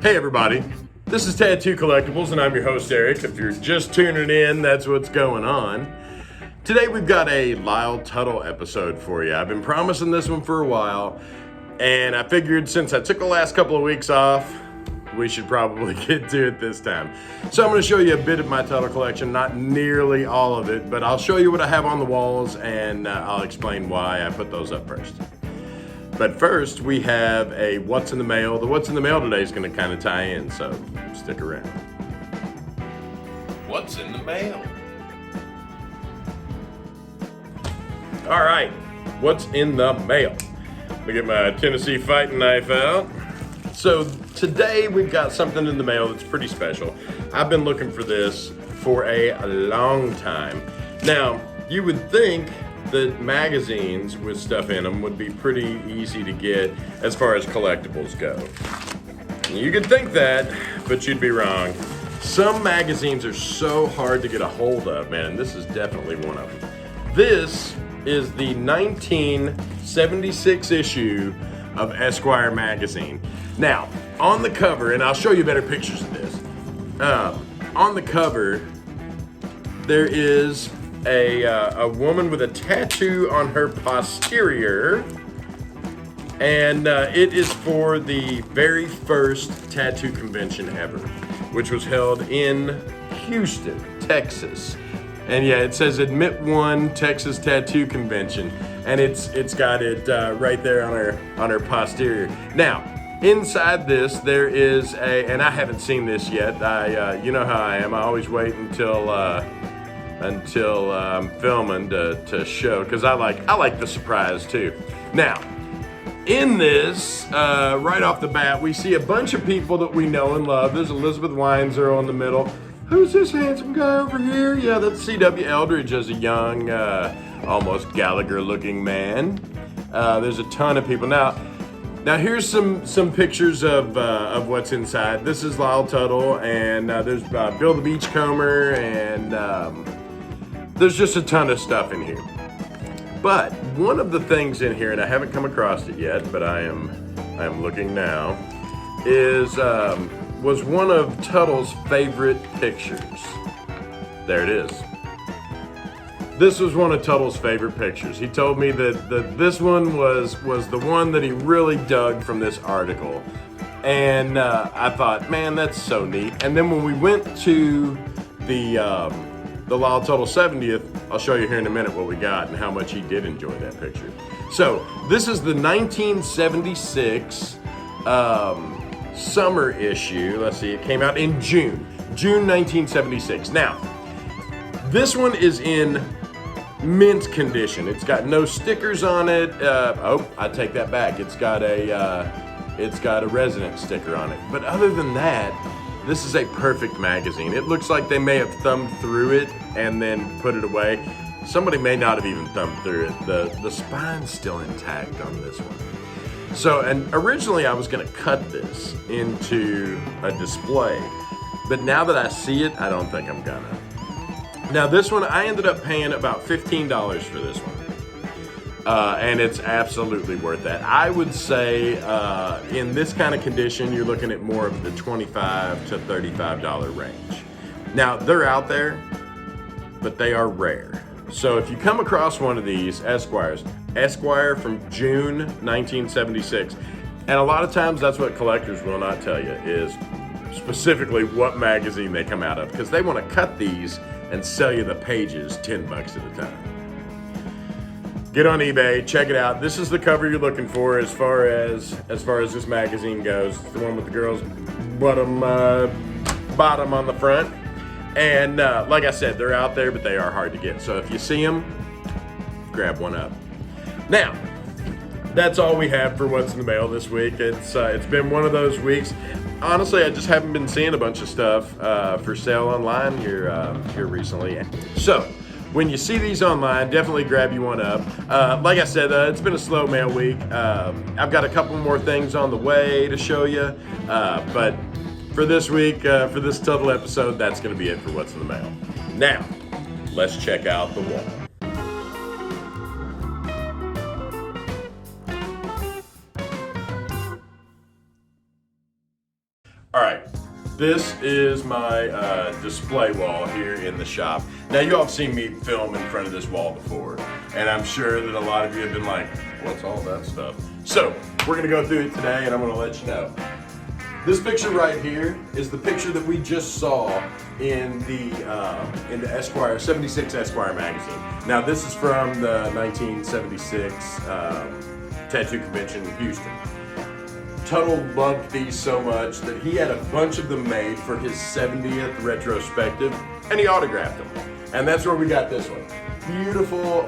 Hey everybody, this is Tattoo Collectables and I'm your host Eric. If you're just tuning in, that's what's going on. Today we've got a Lyle Tuttle episode for you. I've been promising this one for a while, and I figured since I took the last couple of weeks off, we should probably get to it this time. So I'm going to show you a bit of my Tuttle collection, not nearly all of it, but I'll show you what I have on the walls and I'll explain why I put those up first. But first, we have a What's in the Mail. The What's in the Mail today is going to kind of tie in, so stick around. What's in the mail? All right, what's in the mail? Let me get my Tennessee fighting knife out. So today we've got something in the mail that's pretty special. I've been looking for this for a long time. Now, you would think that magazines with stuff in them would be pretty easy to get as far as collectibles go. You could think that, but you'd be wrong. Some magazines are so hard to get a hold of, man, and this is definitely one of them. This is the 1976 issue of Esquire Magazine. Now, on the cover, and I'll show you better pictures of this, on the cover, there is a woman with a tattoo on her posterior, and it is for the very first tattoo convention ever, which was held in Houston, Texas. And yeah, it says Admit One Texas Tattoo Convention, and it's got it right there on her posterior. Now, inside this there is and I haven't seen this yet. You know how I am. I always wait until I'm filming to show, because I like the surprise too. Now, in this, right off the bat, we see a bunch of people that we know and love. There's Elizabeth Weinzierl in the middle. Who's this handsome guy over here? Yeah, that's C.W. Eldridge as a young, almost Gallagher-looking man. There's a ton of people. Now here's some pictures of what's inside. This is Lyle Tuttle, and there's Bill the Beachcomber, and there's just a ton of stuff in here. But one of the things in here, and I haven't come across it yet, but I am looking now, was one of Tuttle's favorite pictures. There it is. This was one of Tuttle's favorite pictures. He told me that this one was the one that he really dug from this article. And I thought, man, that's so neat. And then when we went to the Lyle Tuttle 70th, I'll show you here in a minute what we got and how much he did enjoy that picture. So this is the 1976 summer issue. Let's see, it came out in June 1976. Now, this one is in mint condition. It's got no stickers on it. I take that back. It's got a resident sticker on it. But other than that, this is a perfect magazine. It looks like they may have thumbed through it and then put it away. Somebody may not have even thumbed through it. The spine's still intact on this one. So, and originally I was gonna cut this into a display, but now that I see it, I don't think I'm gonna. Now this one, I ended up paying about $15 for this one. And it's absolutely worth that. I would say in this kind of condition, you're looking at more of the $25 to $35 range. Now, they're out there, but they are rare. So if you come across one of these Esquire from June 1976, and a lot of times that's what collectors will not tell you, is specifically what magazine they come out of, because they want to cut these and sell you the pages $10 at a time. Get on eBay, check it out. This is the cover you're looking for as far as this magazine goes. It's the one with the girl's bottom on the front. And like I said, they're out there, but they are hard to get. So if you see them, grab one up. Now, that's all we have for What's in the Mail this week. It's been one of those weeks. Honestly, I just haven't been seeing a bunch of stuff for sale online here recently. So, when you see these online, definitely grab you one up. Like I said, it's been a slow mail week. I've got a couple more things on the way to show you, but for this week, for this Tuttle episode, that's going to be it for What's in the Mail. Now, let's check out the wall. All This is my display wall here in the shop. Now you all have seen me film in front of this wall before, and I'm sure that a lot of you have been like, what's all that stuff? So we're gonna go through it today and I'm gonna let you know. This picture right here is the picture that we just saw in the Esquire, 76 Esquire Magazine. Now this is from the 1976 Tattoo Convention in Houston. Tuttle loved these so much that he had a bunch of them made for his 70th retrospective, and he autographed them. And that's where we got this one. Beautiful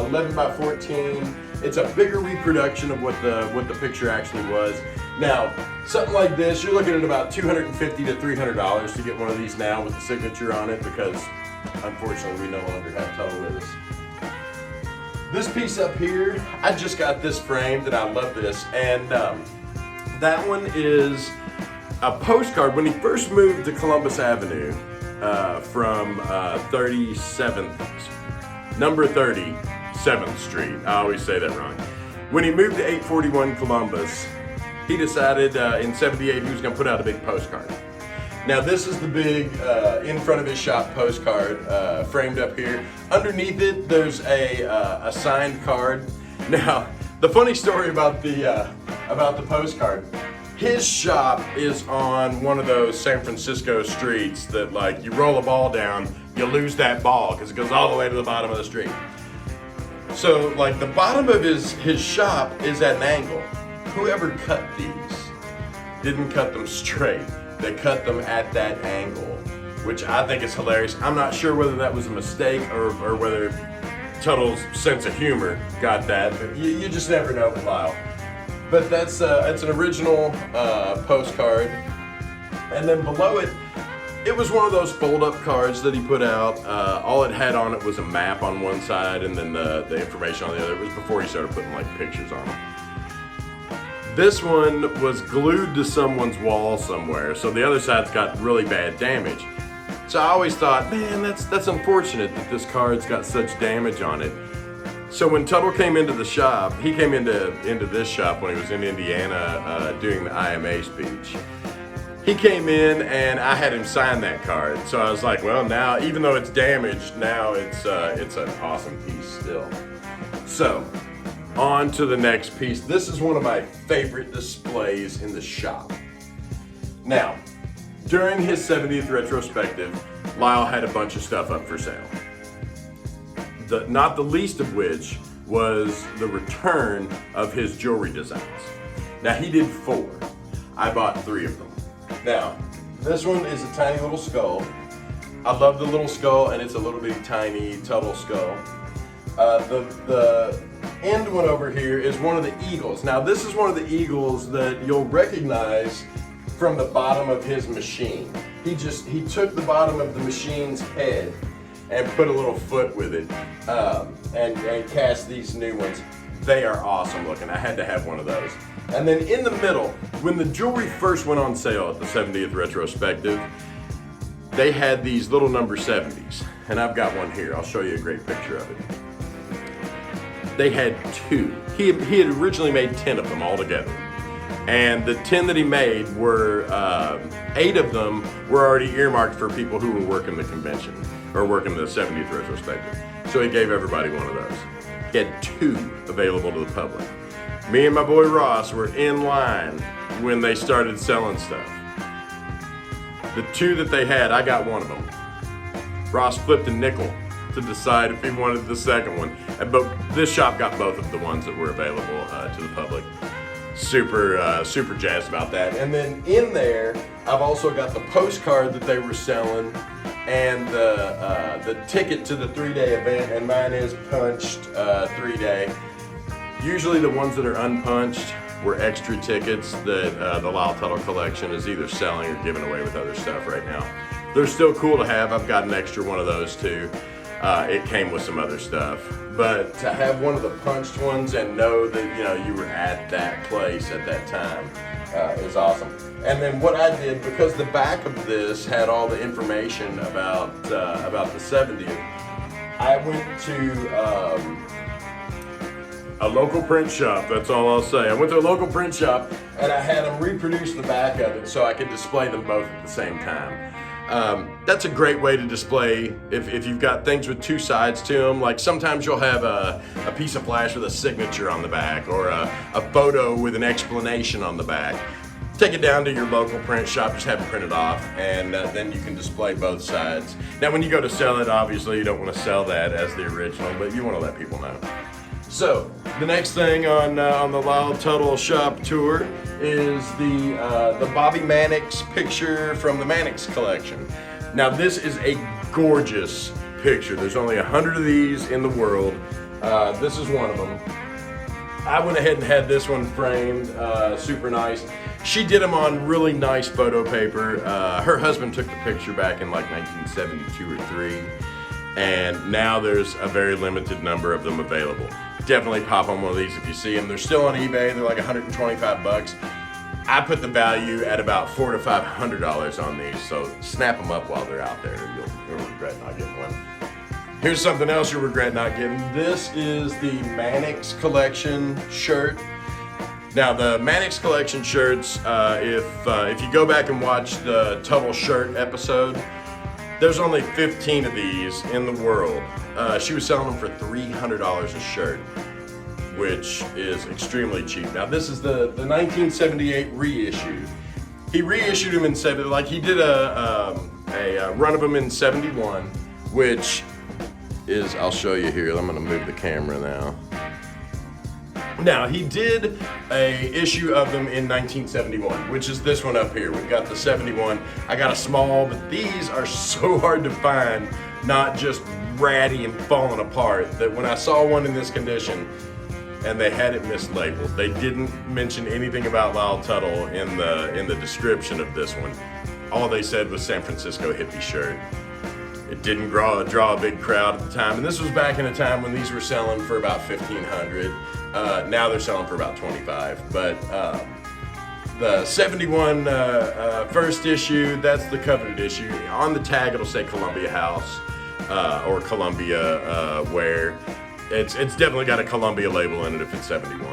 11 by 14. It's a bigger reproduction of what the picture actually was. Now, something like this, you're looking at about $250 to $300 to get one of these now with the signature on it, because unfortunately we no longer have Tuttle with us. This piece up here, I just got this framed and I love this, and that one is a postcard when he first moved to Columbus Avenue from 37th, number 37th Street. I always say that wrong. When he moved to 841 Columbus, he decided in '78 he was going to put out a big postcard. Now this is the big in front of his shop postcard framed up here. Underneath it, there's a signed card. Now the funny story about the postcard, his shop is on one of those San Francisco streets that, like, you roll a ball down, you lose that ball because it goes all the way to the bottom of the street. So like the bottom of his shop is at an angle. Whoever cut these didn't cut them straight. They cut them at that angle, which I think is hilarious. I'm not sure whether that was a mistake or whether Tuttle's sense of humor got that, but you just never know with Lyle. But that's it's an original postcard, and then below it, it was one of those fold-up cards that he put out. All it had on it was a map on one side, and then the information on the other. It was before he started putting like pictures on them. This one was glued to someone's wall somewhere, so the other side's got really bad damage. So I always thought, man, that's unfortunate that this card's got such damage on it. So when Tuttle came into the shop, he came into this shop when he was in Indiana doing the IMA speech. He came in and I had him sign that card. So I was like, well, now, even though it's damaged, now it's an awesome piece still. So on to the next piece. This is one of my favorite displays in the shop. Now, during his 70th retrospective, Lyle had a bunch of stuff up for sale. Not the least of which was the return of his jewelry designs. Now he did 4. I bought 3 of them. Now, this one is a tiny little skull. I love the little skull, and it's a little bitty tiny Tuttle skull. The end one over here is one of the eagles. Now this is one of the eagles that you'll recognize from the bottom of his machine. He took the bottom of the machine's head and put a little foot with it and cast these new ones. They are awesome looking. I had to have one of those. And then in the middle, when the jewelry first went on sale at the 70th retrospective, they had these little number 70s. And I've got one here. I'll show you a great picture of it. They had 2. He had originally made 10 of them all together. And the 10 that he made were, 8 of them were already earmarked for people who were working the convention, or working the 70th retrospective. So he gave everybody one of those. He had 2 available to the public. Me and my boy Ross were in line when they started selling stuff. The 2 that they had, I got one of them. Ross flipped a nickel to decide if he wanted the second one. But this shop got both of the ones that were available to the public. Super jazzed about that. And then in there, I've also got the postcard that they were selling and the ticket to the 3-day event, and mine is punched 3-day. Usually the ones that are unpunched were extra tickets that the Lyle Tuttle collection is either selling or giving away with other stuff right now. They're still cool to have. I've got an extra one of those too. It came with some other stuff. But to have one of the punched ones and know that you were at that place at that time is awesome. And then what I did, because the back of this had all the information about the 70th, I went to a local print shop, that's all I'll say. I went to a local print shop and I had them reproduce the back of it so I could display them both at the same time. That's a great way to display if you've got things with two sides to them. Like sometimes you'll have a piece of flash with a signature on the back, or a photo with an explanation on the back. Take it down to your local print shop, just have it printed off, and then you can display both sides. Now when you go to sell it, obviously you don't want to sell that as the original, but you want to let people know. So the next thing on the Lyle Tuttle shop tour is the Bobby Mannix picture from the Mannix collection. Now this is a gorgeous picture. There's only 100 of these in the world. This is one of them. I went ahead and had this one framed, super nice. She did them on really nice photo paper. Her husband took the picture back in like 1972 or 3, and now there's a very limited number of them available. Definitely pop on one of these if you see them. They're still on eBay. They're like 125 bucks. I put the value at about $400 to $500 on these, so snap them up while they're out there. You'll regret not getting one. Here's something else you'll regret not getting. This is the Mannix collection shirt. Now the Mannix collection shirts, if you go back and watch the Tuttle shirt episode, there's only 15 of these in the world. She was selling them for $300 a shirt, which is extremely cheap. Now this is the 1978 reissue. He reissued them in he did a run of them in 71, which is, I'll show you here. I'm gonna move the camera now. Now he did a issue of them in 1971, which is this one up here. We've got the 71. I got a small, but these are so hard to find, not just ratty and falling apart, that when I saw one in this condition and they had it mislabeled, they didn't mention anything about Lyle Tuttle in the description of this one. All they said was San Francisco hippie shirt. It didn't draw a big crowd at the time, and this was back in a time when these were selling for about $1,500. Now they're selling for about $25. But the 71 first issue, that's the coveted issue. On the tag, it'll say Columbia House or Columbia Wear. It's definitely got a Columbia label in it if it's 71.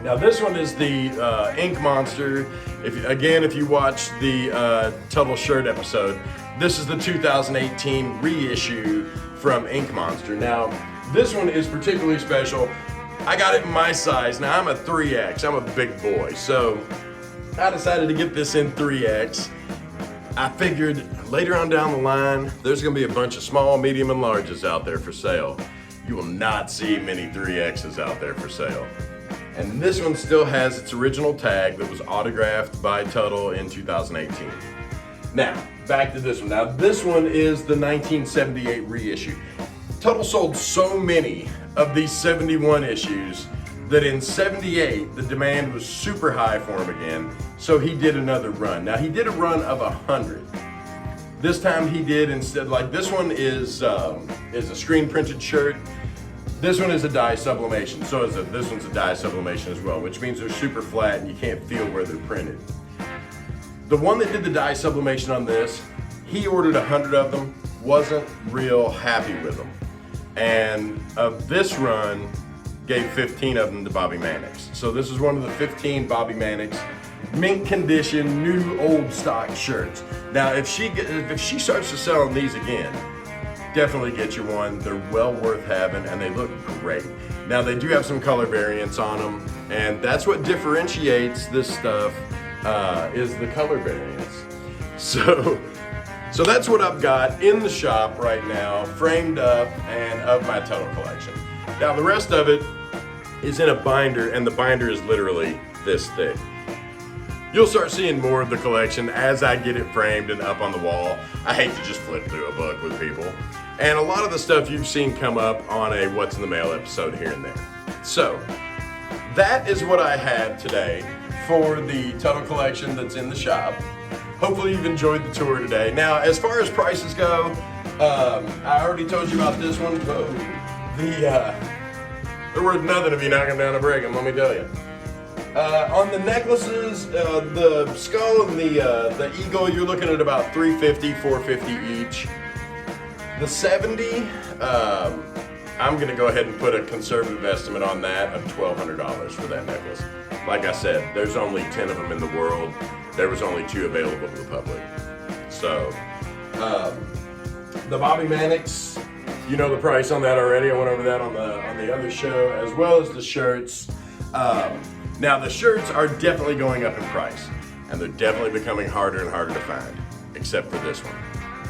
Now this one is the Ink Monster. If you watch the Tuttle shirt episode, this is the 2018 reissue from Ink Monster. Now this one is particularly special. I got it in my size. Now I'm a 3X, I'm a big boy. So I decided to get this in 3X. I figured later on down the line, there's gonna be a bunch of small, medium, and larges out there for sale. You will not see many 3Xs out there for sale. And this one still has its original tag that was autographed by Tuttle in 2018. Now, back to this one. Now, this one is the 1978 reissue. Tuttle sold so many of these 71 issues that in 78, the demand was super high for him again, so he did another run. Now, he did a run of 100. This time he did, instead, like this one is a screen printed shirt. This one is a dye sublimation, so this one's a dye sublimation as well, which means they're super flat and you can't feel where they're printed. The one that did the dye sublimation on this, he ordered 100 of them, wasn't real happy with them. And of this run, gave 15 of them to Bobby Mannix. So this is one of the 15 Bobby Mannix mint condition, new old stock shirts. Now if she starts to sell these again, definitely get you one. They're well worth having and they look great. Now they do have some color variants on them, and that's what differentiates this stuff, is the color variants. So that's what I've got in the shop right now, framed up and of my Tuttle collection. Now the rest of it is in a binder, and the binder is literally this thick. You'll start seeing more of the collection as I get it framed and up on the wall. I hate to just flip through a book with people. And a lot of the stuff you've seen come up on a What's in the Mail episode here and there. So that is what I have today for the Tuttle collection that's in the shop. Hopefully you've enjoyed the tour today. Now, as far as prices go, I already told you about this one. They're worth nothing if you knock them down and break them, let me tell you. On the necklaces, the skull and the eagle, you're looking at about $350, $450 each. The 70, I'm gonna go ahead and put a conservative estimate on that of $1,200 for that necklace. Like I said, there's only 10 of them in the world. There was only 2 available to the public. So, the Bobby Mannix, you know the price on that already. I went over that on the other show, as well as the shirts. Now the shirts are definitely going up in price, and they're definitely becoming harder and harder to find, except for this one.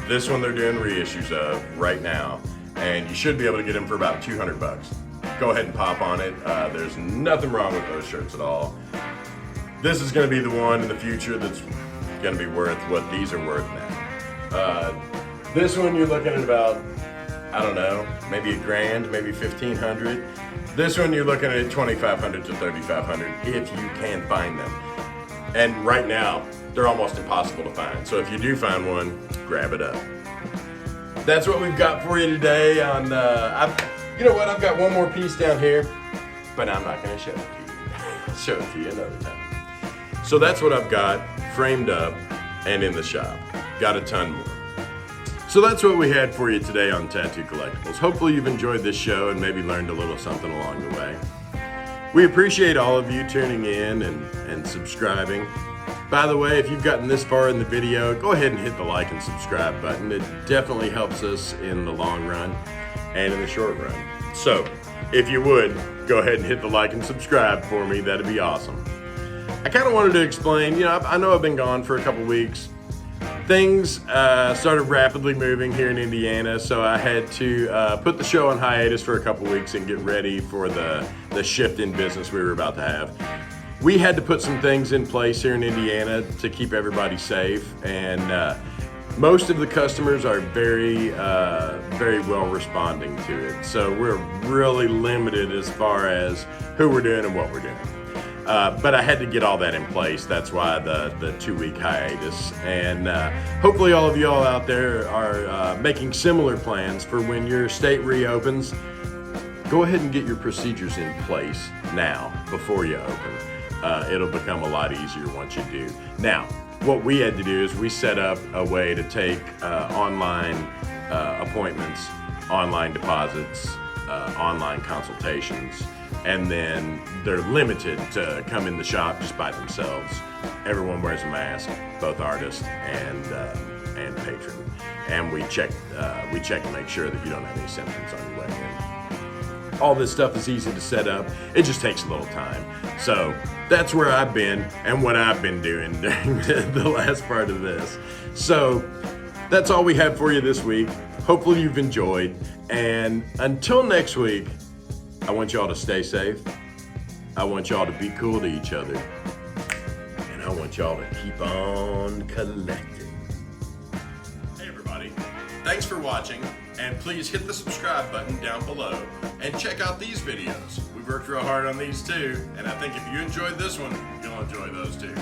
This one they're doing reissues of right now, and you should be able to get them for about 200 bucks. Go ahead and pop on it. There's nothing wrong with those shirts at all. This is going to be the one in the future that's going to be worth what these are worth now. This one you're looking at about, I don't know, maybe $1,000, maybe $1,500. This one you're looking at $2,500 to $3,500 if you can find them. And right now, they're almost impossible to find. So if you do find one, grab it up. That's what we've got for you today. You know what? I've got one more piece down here, but I'm not going to show it to you. I'll show it to you another time. So that's what I've got framed up and in the shop. Got a ton more. So that's what we had for you today on Tattoo Collectables. Hopefully you've enjoyed this show and maybe learned a little something along the way. We appreciate all of you tuning in and subscribing. By the way, if you've gotten this far in the video, go ahead and hit the like and subscribe button. It definitely helps us in the long run and in the short run. So if you would, go ahead and hit the like and subscribe for me. That'd be awesome. I kind of wanted to explain, you know, I know I've been gone for a couple weeks. Things started rapidly moving here in Indiana, so I had to put the show on hiatus for a couple weeks and get ready for the shift in business we were about to have. We had to put some things in place here in Indiana to keep everybody safe, and most of the customers are very well responding to it. So we're really limited as far as who we're doing and what we're doing. But I had to get all that in place. That's why the 2-week hiatus. And hopefully all of y'all out there are making similar plans for when your state reopens. Go ahead and get your procedures in place now before you open. It'll become a lot easier once you do. Now, what we had to do is we set up a way to take online appointments, online deposits, online consultations, and then they're limited to come in the shop just by themselves. Everyone wears a mask, both artist and patron, and we check to make sure that you don't have any symptoms on your way in. All this stuff is easy to set up. It just takes a little time. So that's where I've been and what I've been doing during the last part of this. So that's all we have for you this week. Hopefully you've enjoyed, and until next week, I want y'all to stay safe. I want y'all to be cool to each other. And I want y'all to keep on collecting. Hey everybody, thanks for watching, and please hit the subscribe button down below and check out these videos. We've worked real hard on these too, and I think if you enjoyed this one, you'll enjoy those too.